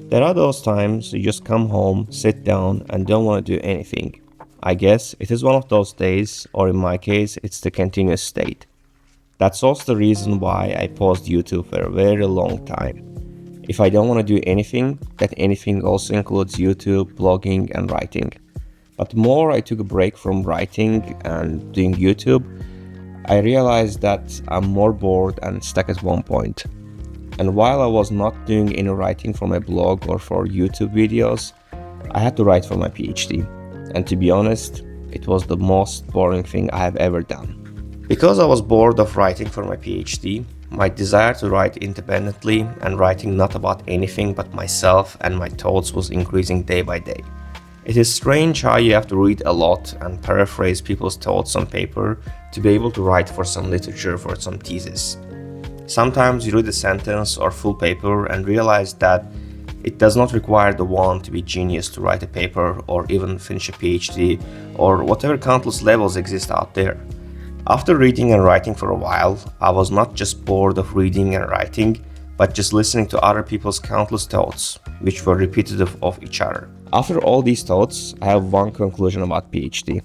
There are those times you just come home, sit down, and don't want to do anything. I guess it is one of those days, or in my case, it's the continuous state. That's also the reason why I paused YouTube for a very long time. If I don't want to do anything, that anything also includes YouTube, blogging, and writing. But the more I took a break from writing and doing YouTube, I realized that I'm more bored and stuck at one point. And while I was not doing any writing for my blog or for YouTube videos, I had to write for my PhD. And to be honest, it was the most boring thing I have ever done. Because I was bored of writing for my PhD, my desire to write independently and writing not about anything but myself and my thoughts was increasing day by day. It is strange how you have to read a lot and paraphrase people's thoughts on paper to be able to write for some literature for some thesis. Sometimes you read a sentence or full paper and realize that it does not require the one to be genius to write a paper or even finish a PhD or whatever countless levels exist out there. After reading and writing for a while, I was not just bored of reading and writing, but just listening to other people's countless thoughts, which were repetitive of each other. After all these thoughts, I have one conclusion about PhD.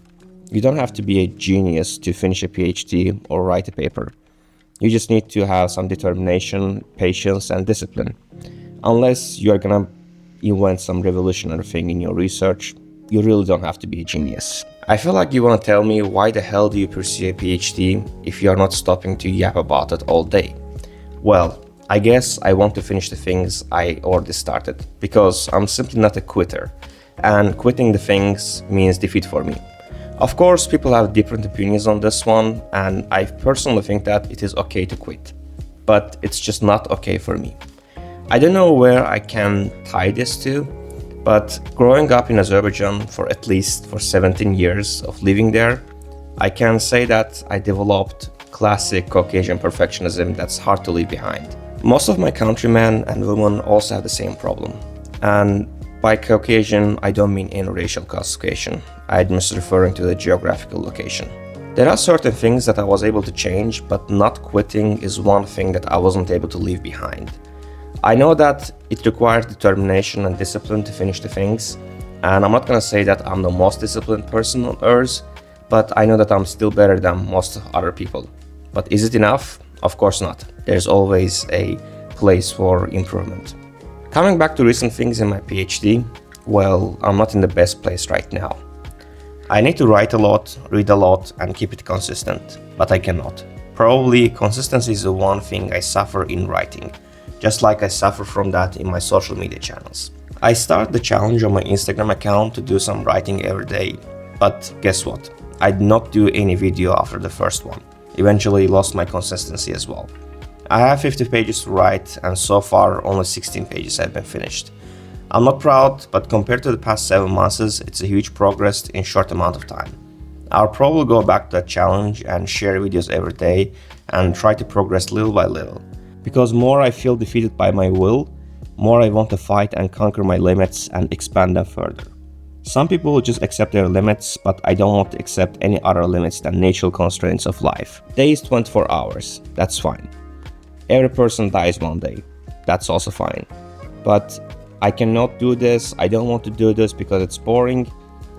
You don't have to be a genius to finish a PhD or write a paper. You just need to have some determination, patience, and discipline. Unless you are gonna invent some revolutionary thing in your research, you really don't have to be a genius. I feel like you wanna tell me why the hell do you pursue a PhD if you are not stopping to yap about it all day? Well, I guess I want to finish the things I already started, because I'm simply not a quitter, and quitting the things means defeat for me. Of course, people have different opinions on this one, and I personally think that it is okay to quit. But it's just not okay for me. I don't know where I can tie this to, but growing up in Azerbaijan for at least 17 years of living there, I can say that I developed classic Caucasian perfectionism that's hard to leave behind. Most of my countrymen and women also have the same problem. And by Caucasian, I don't mean any racial classification. I'm just referring to the geographical location. There are certain things that I was able to change, but not quitting is one thing that I wasn't able to leave behind. I know that it requires determination and discipline to finish the things, and I'm not gonna say that I'm the most disciplined person on earth, but I know that I'm still better than most other people. But is it enough? Of course not. There's always a place for improvement. Coming back to recent things in my PhD, well, I'm not in the best place right now. I need to write a lot, read a lot, and keep it consistent, but I cannot. Probably consistency is the one thing I suffer in writing, just like I suffer from that in my social media channels. I started the challenge on my Instagram account to do some writing every day, but guess what? I did not do any video after the first one. Eventually lost my consistency as well. I have 50 pages to write, and so far only 16 pages have been finished. I'm not proud, but compared to the past 7 months, it's a huge progress in short amount of time. I'll probably go back to that challenge and share videos every day and try to progress little by little. Because more I feel defeated by my will, more I want to fight and conquer my limits and expand them further. Some people just accept their limits, but I don't want to accept any other limits than natural constraints of life. Day is 24 hours, that's fine. Every person dies one day, that's also fine. But I cannot do this, I don't want to do this because it's boring,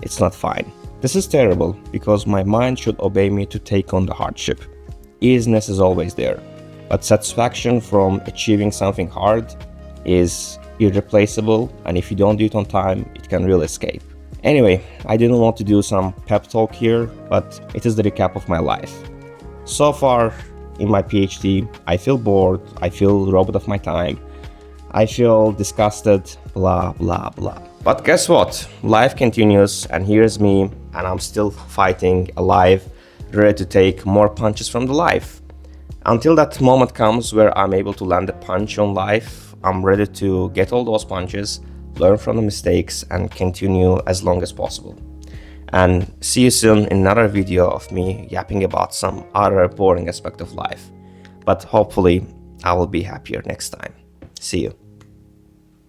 it's not fine. This is terrible, because my mind should obey me to take on the hardship. Easiness is always there, but satisfaction from achieving something hard is irreplaceable, and if you don't do it on time, it can really escape. Anyway, I didn't want to do some pep talk here, but it is the recap of my life. So far, in my PhD, I feel bored, I feel robbed of my time, I feel disgusted, blah blah blah. But guess what? Life continues, and here's me, and I'm still fighting, alive, ready to take more punches from the life. Until that moment comes where I'm able to land a punch on life, I'm ready to get all those punches, learn from the mistakes, and continue as long as possible. And see you soon in another video of me yapping about some other boring aspect of life. But hopefully, I will be happier next time. See you.